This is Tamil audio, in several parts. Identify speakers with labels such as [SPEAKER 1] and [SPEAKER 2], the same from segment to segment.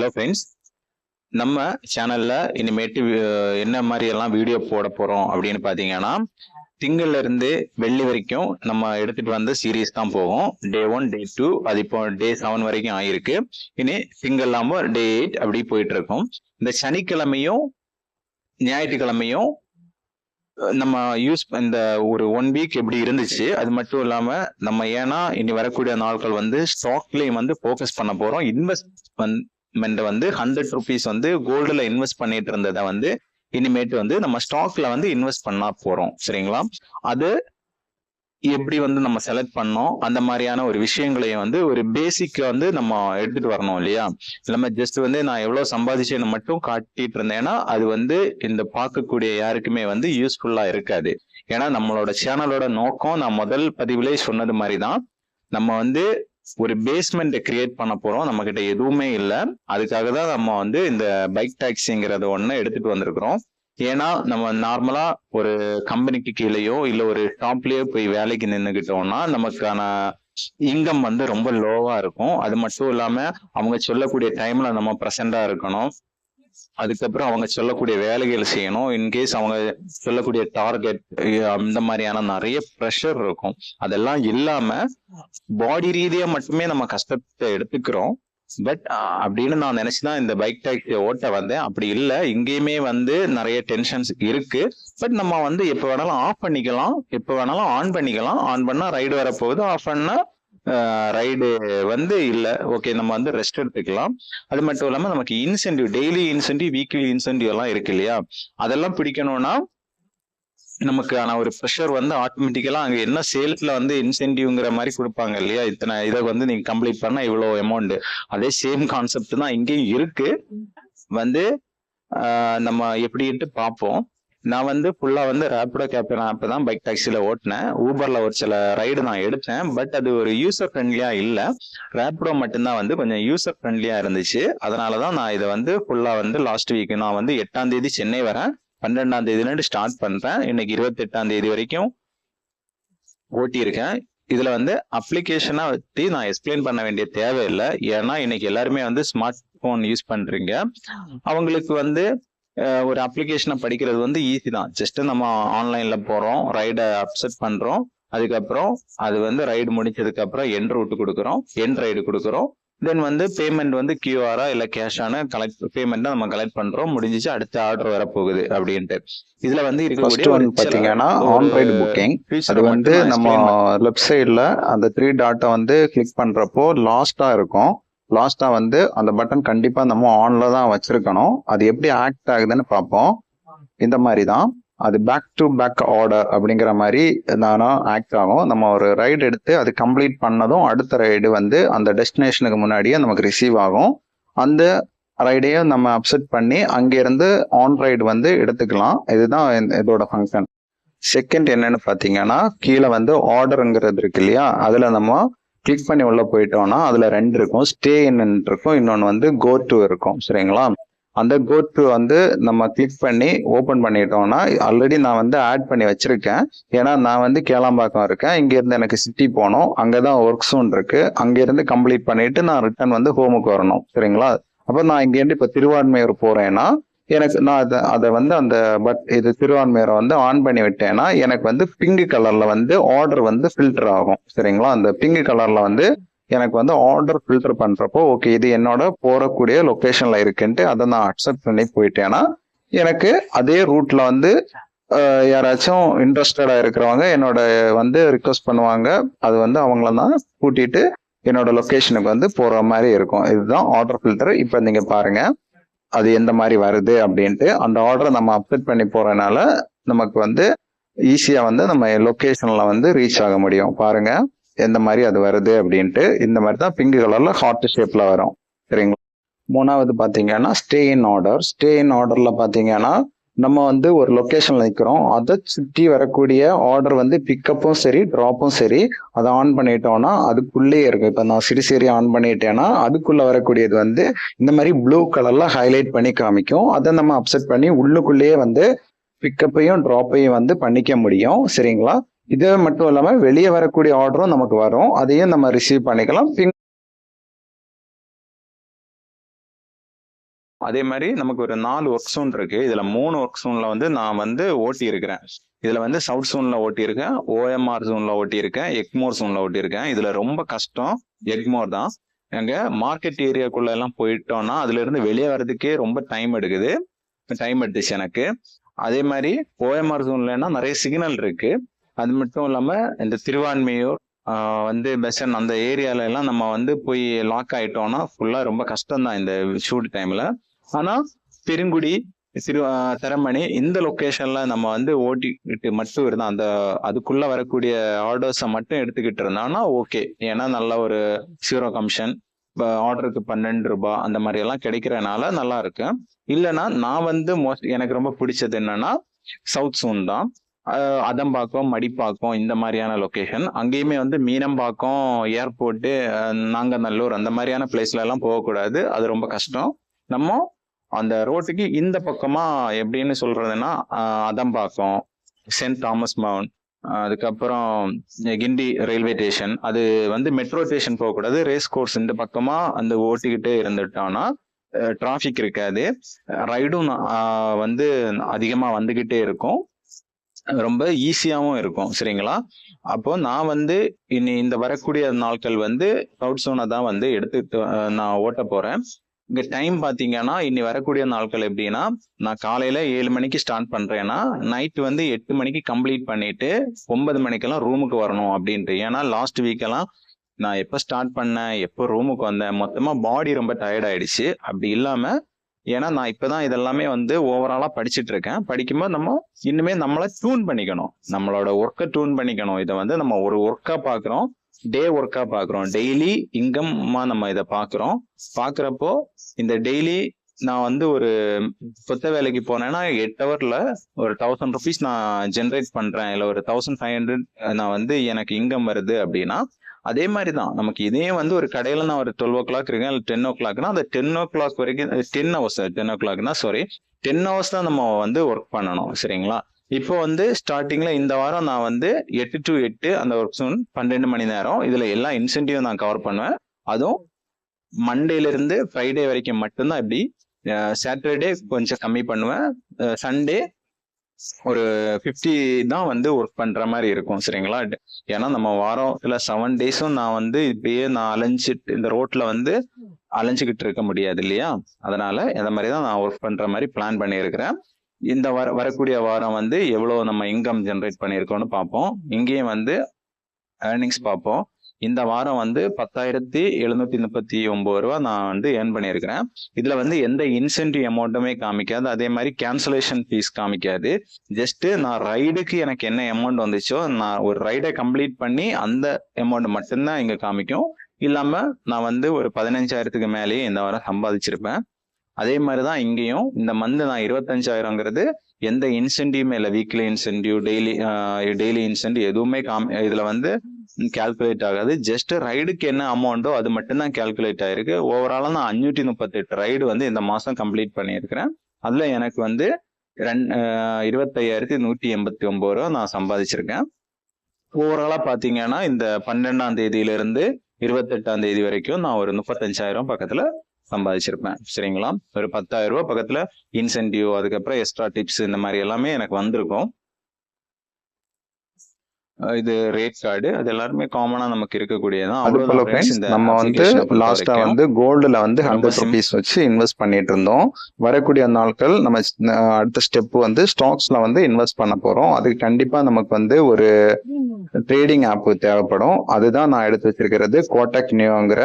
[SPEAKER 1] ஹலோ ஃப்ரெண்ட்ஸ், நம்ம சேனல்ல இனிமேட்டு என்ன மாதிரி எல்லாம் வீடியோ போட போறோம் அப்படின்னு பாத்தீங்கன்னா, திங்கள்ல இருந்து வெள்ளி வரைக்கும் நம்ம எடுத்துட்டு வந்த சீரீஸ் தான் போகும். டே 1, டே 2, அது இப்போ டே 7 வரைக்கும் ஆயிருக்கு. இனி திங்கள் இல்லாம டே 8 அப்படி போயிட்டு இருக்கும். இந்த சனிக்கிழமையும் ஞாயிற்றுக்கிழமையும் நம்ம இந்த ஒரு 1 வீக் எப்படி இருந்துச்சு, அது மட்டும் இல்லாம நம்ம ஏன்னா இனி வரக்கூடிய நாட்கள் வந்து ஸ்டாக்லயும் வந்து ஃபோக்கஸ் பண்ண போறோம். இன்வெஸ்ட்மெண்ட் வந்து 100 ருபீஸ் வந்து கோல்டுல இன்வெஸ்ட் பண்ணிட்டு இருந்ததை வந்து இனிமேட்டு வந்து நம்ம ஸ்டாக்ல வந்து இன்வெஸ்ட் பண்ண போறோம். சரிங்களா? அது எப்படி வந்து நம்ம செலக்ட் பண்ணோம், அந்த மாதிரியான ஒரு விஷயங்களையும் வந்து ஒரு பேசிக் வந்து நம்ம எடுத்துட்டு வரணும் இல்லையா? இல்லாம ஜஸ்ட் வந்து நான் எவ்வளவு சம்பாதிச்சேன்னு மட்டும் காட்டிட்டு இருந்தேன்னா அது வந்து இந்த பார்க்கக்கூடிய யாருக்குமே வந்து யூஸ்ஃபுல்லா இருக்காது. ஏன்னா நம்மளோட சேனலோட நோக்கம் நான் முதல் பதிவிலே சொன்னது மாதிரிதான், நம்ம வந்து ஒரு பேஸ்மெண்ட் கிரியேட் பண்ண போறோம். நம்ம கிட்ட எதுவுமே இல்லை. அதுக்காக தான் நம்ம வந்து இந்த பைக் டாக்ஸிங்கிறத ஒண்ணு எடுத்துட்டு வந்திருக்கிறோம். ஏன்னா நம்ம நார்மலா ஒரு கம்பெனிக்கு கீழேயோ இல்ல ஒரு ஷாப்லயோ போய் வேலைக்கு நின்றுகிட்டோம்னா நமக்கான இன்கம் வந்து ரொம்ப லோவா இருக்கும். அது மட்டும் இல்லாம அவங்க சொல்லக்கூடிய டைம்ல நம்ம ப்ரெசென்டா இருக்கணும். அதுக்கப்புறம் அவங்க சொல்லக்கூடிய வேலைகள் செய்யணும். இன்கேஸ் அவங்க சொல்லக்கூடிய டார்கெட் அந்த மாதிரியான நிறைய ப்ரெஷர் இருக்கும். அதெல்லாம் இல்லாம பாடி ரீதியா மட்டுமே நம்ம கஷ்டத்தை எடுத்துக்கிறோம். பட் அப்படின்னு நான் நினைச்சுதான் இந்த பைக் டாக்ஸி ஓட்ட வந்தேன். அப்படி இல்லை, இங்கேயுமே வந்து நிறைய டென்ஷன்ஸ் இருக்கு. பட் நம்ம வந்து எப்ப வேணாலும் ஆஃப் பண்ணிக்கலாம், எப்ப வேணாலும் ஆன் பண்ணிக்கலாம். ஆன் பண்ணா ரைடு வரப்போகுது, ஆஃப் பண்ணா ரைடு வந்து இல்ல. ஓகே, நம்ம வந்து ரெஸ்ட் எடுத்துக்கலாம். அது மட்டும் இல்லாம நமக்கு incentive, daily incentive, weekly incentive எல்லாம் இருக்கு இல்லையா? அதெல்லாம் பிடிக்கணும்னா நமக்கான ஒரு ப்ரெஷர் வந்து ஆட்டோமேட்டிக்கலா அங்க என்ன சேல்ஸ்ல வந்து இன்சென்டிவ்ங்கிற மாதிரி கொடுப்பாங்க இல்லையா? இத்தனை இதை வந்து நீங்க கம்ப்ளீட் பண்ணா இவ்வளவு அமௌண்ட். அதே சேம் கான்செப்ட் தான் இங்கேயும் இருக்கு. வந்து நம்ம எப்படின்ட்டு பார்ப்போம். நான் வந்து ஃபுல்லா வந்து ரேபிடோ கேப்டன் ஆப் தான் பைக் டாக்ஸில ஓட்டினேன். ஊபர்ல ஒரு சில ரைடு நான் எடுத்தேன். பட் அது ஒரு யூசர் ஃப்ரெண்ட்லியா இல்லை. ரேபிடோ மட்டும்தான் வந்து கொஞ்சம் யூசர் ஃப்ரெண்ட்லியா இருந்துச்சு. அதனாலதான் நான் இதை வந்து ஃபுல்லா வந்து லாஸ்ட் வீக் நான் வந்து 8ஆம் தேதி சென்னை வரேன். 12ஆம் தேதியில ஸ்டார்ட் பண்றேன். இன்னைக்கு 28ஆம் தேதி வரைக்கும் ஓட்டியிருக்கேன். இதுல வந்து அப்ளிகேஷனா பத்தி நான் எக்ஸ்பிளைன் பண்ண வேண்டிய தேவையில்லை. ஏன்னா இன்னைக்கு எல்லாருமே வந்து ஸ்மார்ட் போன் யூஸ் பண்றீங்க. அவங்களுக்கு வந்து ஒரு அப்ளிகேஷனை படிக்கிறது வந்து ஈஸி தான். ஜஸ்ட் நம்ம ஆன்லைன்ல போறோம், ரைடை அப்செட் பண்றோம். அதுக்கப்புறம் அது வந்து ரைடு முடிச்சதுக்கு அப்புறம் என் ரூட் கொடுக்குறோம், என் ரைடு கொடுக்குறோம். தென் வந்து பேமெண்ட் வந்து கியூஆரா இல்ல கேஷான பேமெண்ட் நம்ம கலெக்ட் பண்றோம். முடிஞ்சிச்சு, அடுத்த ஆர்டர் வரப்போகுது அப்படின்ட்டு. இதுல வந்து இருக்கக்கூடிய
[SPEAKER 2] பாத்தீங்கன்னா ஆன் ரைடு புக்கிங். அது வந்து நம்ம லெஃப்ட் சைட்ல அந்த 3 டாட்டை வந்து கிளிக் பண்றப்போ லாஸ்டா இருக்கும். லாஸ்டா வந்து அந்த பட்டன் கண்டிப்பா நம்ம ஆன்ல தான் வச்சிருக்கணும். அது எப்படி ஆக்ட் ஆகுதுன்னு பார்ப்போம். இந்த மாதிரி தான் அது பேக் டு பேக் ஆர்டர் அப்படிங்கிற மாதிரி நானும் ஆக்ட் ஆகும். நம்ம ஒரு ரைடு எடுத்து அது கம்ப்ளீட் பண்ணதும் அடுத்த ரைடு வந்து அந்த டெஸ்டினேஷனுக்கு முன்னாடியே நமக்கு ரிசீவ் ஆகும். அந்த ரைடையும் நம்ம அப்செட் பண்ணி அங்கிருந்து ஆன் ரைடு வந்து எடுத்துக்கலாம். இதுதான் இதோட ஃபங்க்ஷன். செகண்ட் என்னன்னு பார்த்தீங்கன்னா, கீழே வந்து ஆர்டருங்கிறது இருக்கு இல்லையா? அதுல நம்ம கிளிக் பண்ணி உள்ள போயிட்டோம்னா அதுல 2 இருக்கும். ஸ்டே இன் இருக்கும், இன்னொன்று வந்து கோ டு இருக்கும். சரிங்களா? அந்த கோ டு வந்து நம்ம கிளிக் பண்ணி ஓப்பன் பண்ணிட்டோம்னா, ஆல்ரெடி நான் வந்து ஆட் பண்ணி வச்சிருக்கேன். ஏன்னா நான் வந்து கேளாம்பாக்கம் இருக்கேன். இங்க இருந்து எனக்கு சிட்டி போகணும், அங்கதான் ஒர்க் ஜோன் இருக்கு. அங்க இருந்து கம்ப்ளீட் பண்ணிட்டு நான் ரிட்டர்ன் வந்து ஹோமுக்கு வரணும். சரிங்களா? அப்ப நான் இங்க இருந்து இப்ப திருவான்மையூர் போறேன்னா எனக்கு நான் அதை வந்து அந்த இது திருவான்மையூரை வந்து ஆன் பண்ணி விட்டேன்னா எனக்கு வந்து பிங்க் கலர்ல வந்து ஆர்டர் வந்து ஃபில்டர் ஆகும். சரிங்களா? அந்த பிங்க் கலர்ல வந்து எனக்கு வந்து ஆர்டர் ஃபில்டர் பண்றப்போ ஓகே இது என்னோட போறக்கூடிய லொகேஷன்ல இருக்குன்ட்டு அதை நான் அக்செப்ட் பண்ணி போயிட்டேன்னா எனக்கு அதே ரூட்ல வந்து யாராச்சும் இன்ட்ரெஸ்டடா இருக்கிறவங்க என்னோட வந்து ரிக்வஸ்ட் பண்ணுவாங்க. அது வந்து அவங்கள தான் கூட்டிட்டு என்னோட லொகேஷனுக்கு வந்து போற மாதிரி இருக்கும். இதுதான் ஆர்டர் ஃபில்டர். இப்ப நீங்க பாருங்க அது எந்த மாதிரி வருது அப்படின்ட்டு. அந்த ஆர்டரை நம்ம அப்டேட் பண்ணி போறதுனால நமக்கு வந்து ஈஸியா வந்து நம்ம லொகேஷன்ல வந்து ரீச் ஆக முடியும். பாருங்க எந்த மாதிரி அது வருது அப்படின்ட்டு. இந்த மாதிரி தான் பிங்க் கலர்ல ஹார்ட் ஷேப்ல வரும். சரிங்களா? மூணாவது பாத்தீங்கன்னா stay in order. Stay in ஆர்டர்ல பாத்தீங்கன்னா நம்ம வந்து ஒரு லொகேஷன்ல நிற்கிறோம், அதை சுற்றி வரக்கூடிய ஆர்டர் வந்து பிக்கப்பும் சரி ட்ராப்பும் சரி அதை ஆன் பண்ணிட்டோம்னா அதுக்குள்ளேயே இருக்கு. இப்ப நான் சிறு ஆன் பண்ணிட்டேன்னா அதுக்குள்ள வரக்கூடியது வந்து இந்த மாதிரி ப்ளூ கலர்ல ஹைலைட் பண்ணி காமிக்கும். அதை நம்ம அப்செட் பண்ணி உள்ளுக்குள்ளேயே வந்து பிக்கப்பையும் ட்ராப்பையும் வந்து பண்ணிக்க முடியும். சரிங்களா? இது மட்டும் இல்லாம வெளியே வரக்கூடிய ஆர்டரும் நமக்கு வரும், அதையும் நம்ம ரிசீவ் பண்ணிக்கலாம்.
[SPEAKER 1] அதே மாதிரி நமக்கு ஒரு 4 ஒர்க் ஜோன் இருக்கு. இதுல 3 ஒர்க் ஜோன்ல வந்து நான் வந்து ஓட்டி இருக்கிறேன். இதுல வந்து சவுத் ஜோன்ல ஓட்டி இருக்கேன், ஓஎம்ஆர் ஜோன்ல ஓட்டி இருக்கேன், எக்மோர் ஜோன்ல ஓட்டி இருக்கேன். இதுல ரொம்ப கஷ்டம் எக்மோர் தான். எங்க மார்க்கெட் ஏரியாக்குள்ள எல்லாம் போயிட்டோம்னா அதுல இருந்து வெளியே வர்றதுக்கே ரொம்ப டைம் எடுத்துச்சு எனக்கு. அதே மாதிரி ஓஎம்ஆர் ஜோன்லன்னா நிறைய சிக்னல் இருக்கு. அது மட்டும் இல்லாம இந்த திருவான்மையூர் வந்து பெசன் அந்த ஏரியால எல்லாம் நம்ம வந்து போய் லாக் ஆயிட்டோம்னா ஃபுல்லா ரொம்ப கஷ்டம் தான் இந்த ஷூட் டைம்ல. ஆனா பெருங்குடி, தரமணி இந்த லொக்கேஷன்ல நம்ம வந்து ஓட்டிக்கிட்டு மட்டும் இருந்தா அந்த அதுக்குள்ள வரக்கூடிய ஆர்டர்ஸை மட்டும் எடுத்துக்கிட்டு இருந்தான்னா ஓகே. ஏன்னா நல்ல ஒரு 0 கமிஷன், ஆர்டருக்கு 12 ரூபாய் அந்த மாதிரி எல்லாம் கிடைக்கிறனால நல்லா இருக்கு. இல்லைன்னா நான் வந்து எனக்கு ரொம்ப பிடிச்சது என்னன்னா சவுத் ஜோன் தான். அதம்பாக்கம், மடிப்பாக்கம் இந்த மாதிரியான லொக்கேஷன். அங்கேயுமே வந்து மீனம்பாக்கம், ஏர்போர்ட்டு, நாங்கநல்லூர் அந்த மாதிரியான பிளேஸ்ல எல்லாம் போகக்கூடாது. அது ரொம்ப கஷ்டம். நம்ம அந்த ரோட்டுக்கு இந்த பக்கமா எப்படின்னு சொல்றதுன்னா அதம்பாக்கம், சென்ட் தாமஸ் மவுண்ட், அதுக்கப்புறம் கிண்டி ரயில்வே ஸ்டேஷன், அது வந்து மெட்ரோ ஸ்டேஷன் போகக்கூடாது. ரேஸ் கோர்ஸ் இந்த பக்கமா அந்த ஓட்டிக்கிட்டே இருந்துட்டோம்னா டிராஃபிக் இருக்காது. ரைடும் வந்து அதிகமா வந்துகிட்டே இருக்கும், ரொம்ப ஈஸியாவும் இருக்கும். சரிங்களா? அப்போ நான் வந்து இனி இந்த வரக்கூடிய நாட்கள் வந்து சவுத் ஜோனை தான் வந்து எடுத்துட்டு நான் ஓட்ட போறேன். இங்க டைம் பாத்தீங்கன்னா இனி வரக்கூடிய நாட்கள் எப்படின்னா, நான் காலையில 7 மணிக்கு ஸ்டார்ட் பண்றேன்னா நைட் வந்து 8 மணிக்கு கம்ப்ளீட் பண்ணிட்டு 9 மணிக்கெல்லாம் ரூமுக்கு வரணும் அப்படின்ட்டு. ஏன்னா லாஸ்ட் வீக் எல்லாம் நான் எப்போ ஸ்டார்ட் பண்ணேன், எப்போ ரூமுக்கு வந்தேன், மொத்தமா பாடி ரொம்ப டயர்ட் ஆயிடுச்சு. அப்படி இல்லாம ஏன்னா நான் இப்பதான் இதெல்லாமே வந்து ஓவராலா படிச்சுட்டு இருக்கேன். படிக்கும்போது நம்ம இன்னுமே நம்மளை டியூன் பண்ணிக்கணும், நம்மளோட ஒர்க்கை டியூன் பண்ணிக்கணும். இதை வந்து நம்ம ஒரு ஒர்க்கா பாக்குறோம், டே ஒர்க்கா பாக்குறோம், டெய்லி இன்கம்மா நம்ம இதை பாக்குறப்போ இந்த டெய்லி நான் வந்து ஒரு கொத்த வேலைக்கு போனேன்னா 8 ஹவர்ல ஒரு 1000 ருபீஸ் நான் ஜென்ரேட் பண்றேன், இல்லை ஒரு 1500 நான் வந்து எனக்கு இன்கம் வருது அப்படின்னா அதே மாதிரி தான் நமக்கு இதே வந்து ஒரு கடையில நான் ஒரு 12 o'clock இருக்கேன், இல்லை 10 o'clockனா அந்த 10 o'clock வரைக்கும் 10 hours 10 o'clockனா 10 hours தான் நம்ம வந்து ஒர்க் பண்ணணும். சரிங்களா? இப்போ வந்து ஸ்டார்டிங்ல இந்த வாரம் நான் வந்து 8 to 8 அந்த ஒர்க் ஜோன் 12 மணி நேரம். இதுல எல்லா இன்சென்டிவும் நான் கவர் பண்ணுவேன். அதுவும் மண்டேல இருந்து ஃப்ரைடே வரைக்கும் மட்டும்தான். இப்படி சாட்டர்டே கொஞ்சம் கம்மி பண்ணுவேன், சண்டே ஒரு 50 தான் வந்து ஒர்க் பண்ற மாதிரி இருக்கும். சரிங்களா? ஏன்னா நம்ம வாரத்துல 7 டேஸும் நான் வந்து இப்படியே நான் அலைஞ்சிட்டு இந்த ரோட்ல வந்து அலைஞ்சுக்கிட்டு இருக்க முடியாது இல்லையா? அதனால இந்த மாதிரி தான் நான் ஒர்க் பண்ற மாதிரி பிளான் பண்ணியிருக்கிறேன். இந்த வரக்கூடிய வாரம் வந்து எவ்வளவு நம்ம இன்கம் ஜென்ரேட் பண்ணியிருக்கோம்னு பார்ப்போம். இங்கேயும் வந்து ஏர்னிங்ஸ் பார்ப்போம். இந்த வாரம் வந்து 10,739 ரூபா நான் வந்து ஏர்ன் பண்ணியிருக்கிறேன். இதுல வந்து எந்த இன்சென்டிவ் அமௌண்ட்டுமே காமிக்காது, அதே மாதிரி கேன்சலேஷன் ஃபீஸ் காமிக்காது. ஜஸ்ட் நான் ரைடுக்கு எனக்கு என்ன அமௌண்ட் வந்துச்சோ நான் ஒரு ரைடை கம்ப்ளீட் பண்ணி அந்த அமௌண்ட் மட்டும்தான் இங்க காமிக்கும். இல்லாம நான் வந்து ஒரு 15,000க்கு மேலேயே இந்த வாரம் சம்பாதிச்சிருப்பேன். அதே மாதிரிதான் இங்கேயும் இந்த மந்த் நான் 25,000ங்கிறது எந்த இன்சென்டிவ்மே இல்லை, வீக்லி இன்சென்டிவ், டெய்லி இன்சென்டிவ் எதுவுமே இதுல வந்து கால்குலேட் ஆகாது. ஜஸ்ட் ரைடுக்கு என்ன அமௌண்ட்டோ அது மட்டும்தான் கால்குலேட் ஆயிருக்கு. ஓவராலா நான் 538 ரைடு வந்து இந்த மாசம் கம்ப்ளீட் பண்ணியிருக்கிறேன். அதுல எனக்கு வந்து 25,189 ரூபா நான் சம்பாதிச்சிருக்கேன். ஓவராலா பாத்தீங்கன்னா இந்த 12ஆம் தேதியில இருந்து 28ஆம் தேதி வரைக்கும் நான் ஒரு 35,000 பக்கத்துல சம்பாதிச்சிருப்பேன். சரிங்களா? ஒரு 10,000 ரூபாய் பக்கத்துல இன்சென்டிவ், அதுக்கப்புறம் எக்ஸ்ட்ரா டிப்ஸ் இந்த மாதிரி எல்லாமே எனக்கு வந்திருக்கும். இது ரேட் கார்டு, அது எல்லாருமே காமனா நமக்கு இருக்கக்கூடியதான்.
[SPEAKER 2] அது போல ஃப்ரெண்ட்ஸ், நம்ம வந்து லாஸ்டா வந்து கோல்டுல வந்து 100 ருபீஸ் வச்சு இன்வெஸ்ட் பண்ணிட்டு இருந்தோம். வரக்கூடிய நாட்கள் நம்ம அடுத்த ஸ்டெப் வந்து ஸ்டாக்ஸ்ல வந்து இன்வெஸ்ட் பண்ண போறோம். அதுக்கு கண்டிப்பா நமக்கு வந்து ஒரு ட்ரேடிங் ஆப் தேவைப்படும். அதுதான் நான் எடுத்து வச்சிருக்கிறது, கோட்டக் நியோங்கிற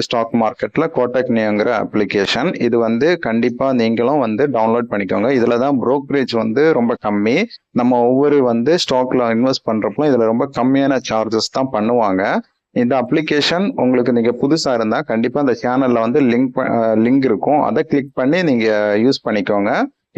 [SPEAKER 2] ஸ்டாக் மார்க்கெட்ல கோட்டக் நியோங்கிற அப்ளிகேஷன். இது வந்து கண்டிப்பா நீங்களும் வந்து டவுன்லோட் பண்ணிக்கோங்க. இதுலதான் புரோக்கரேஜ் வந்து ரொம்ப கம்மி. நம்ம ஒவ்வொரு வந்து ஸ்டாக்ல இன்வெஸ்ட் பண்றப்போ இதுல ரொம்ப கம்மியான சார்ஜஸ் தான் பண்ணுவாங்க. இந்த அப்ளிகேஷன் உங்களுக்கு நீங்க புதுசா இருந்தா கண்டிப்பா இந்த சேனல்ல வந்து லிங்க் இருக்கும், அதை கிளிக் பண்ணி நீங்க யூஸ் பண்ணிக்கோங்க.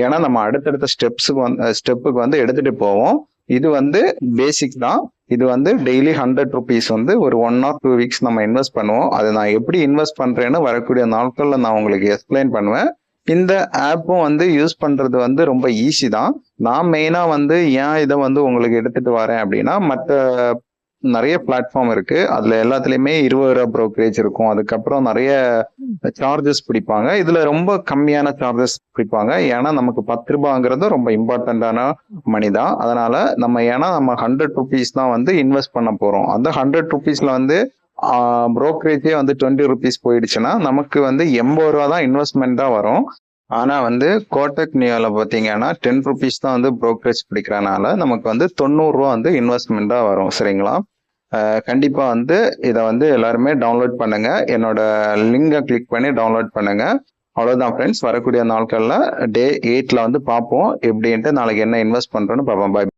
[SPEAKER 2] ஏன்னா நம்ம அடுத்தடுத்த ஸ்டெப்புக்கு வந்து எடுத்துட்டு போவோம். இது வந்து பேசிக் தான். இது வந்து டெய்லி 100 ருபீஸ் வந்து ஒரு 1 or 2 வீக்ஸ் நம்ம இன்வெஸ்ட் பண்ணுவோம். அது நான் எப்படி இன்வெஸ்ட் பண்றேன்னு வரக்கூடிய நாட்கள்ல நான் உங்களுக்கு எக்ஸ்பிளைன் பண்ணுவேன். இந்த ஆப்பும் வந்து யூஸ் பண்றது வந்து ரொம்ப ஈஸி தான். நான் மெயினா வந்து ஏன் இதை வந்து உங்களுக்கு எடுத்துட்டு வரேன் அப்படின்னா, மற்ற நிறைய பிளாட்ஃபார்ம் இருக்கு, அதுல எல்லாத்துலயுமே 20 ரூபா ப்ரோக்கரேஜ் இருக்கும். அதுக்கப்புறம் நிறைய சார்ஜஸ் பிடிப்பாங்க. இதுல ரொம்ப கம்மியான சார்ஜஸ் பிடிப்பாங்க. ஏன்னா நமக்கு 10 ரூபாங்கிறது ரொம்ப இம்பார்ட்டன்டான மணி தான். அதனால நம்ம 100 ருபீஸ் தான் வந்து இன்வெஸ்ட் பண்ண போறோம். அந்த 100 ருபீஸ்ல வந்து புரோக்கரேஜே வந்து 20 ருபீஸ் போயிடுச்சுன்னா நமக்கு வந்து 80 ரூபா தான் இன்வெஸ்ட்மெண்டா வரும். ஆனா வந்து கோட்டக் நியோல பாத்தீங்கன்னா 10 ருபீஸ் தான் வந்து புரோக்கரேஜ் பிடிக்கிறனால நமக்கு வந்து 90 ரூபா வந்து இன்வெஸ்ட்மெண்டா வரும். சரிங்களா? கண்டிப்பா வந்து இதை வந்து எல்லாருமே டவுன்லோட் பண்ணுங்க. என்னோட லிங்கை கிளிக் பண்ணி டவுன்லோட் பண்ணுங்க. அவ்வளவுதான் ஃப்ரெண்ட்ஸ். வரக்கூடிய நாட்கள்ல டே 8ல வந்து பார்ப்போம் எப்படின்ட்டு, நாளைக்கு என்ன இன்வெஸ்ட் பண்றோம்னு பார்ப்போம். பாய்.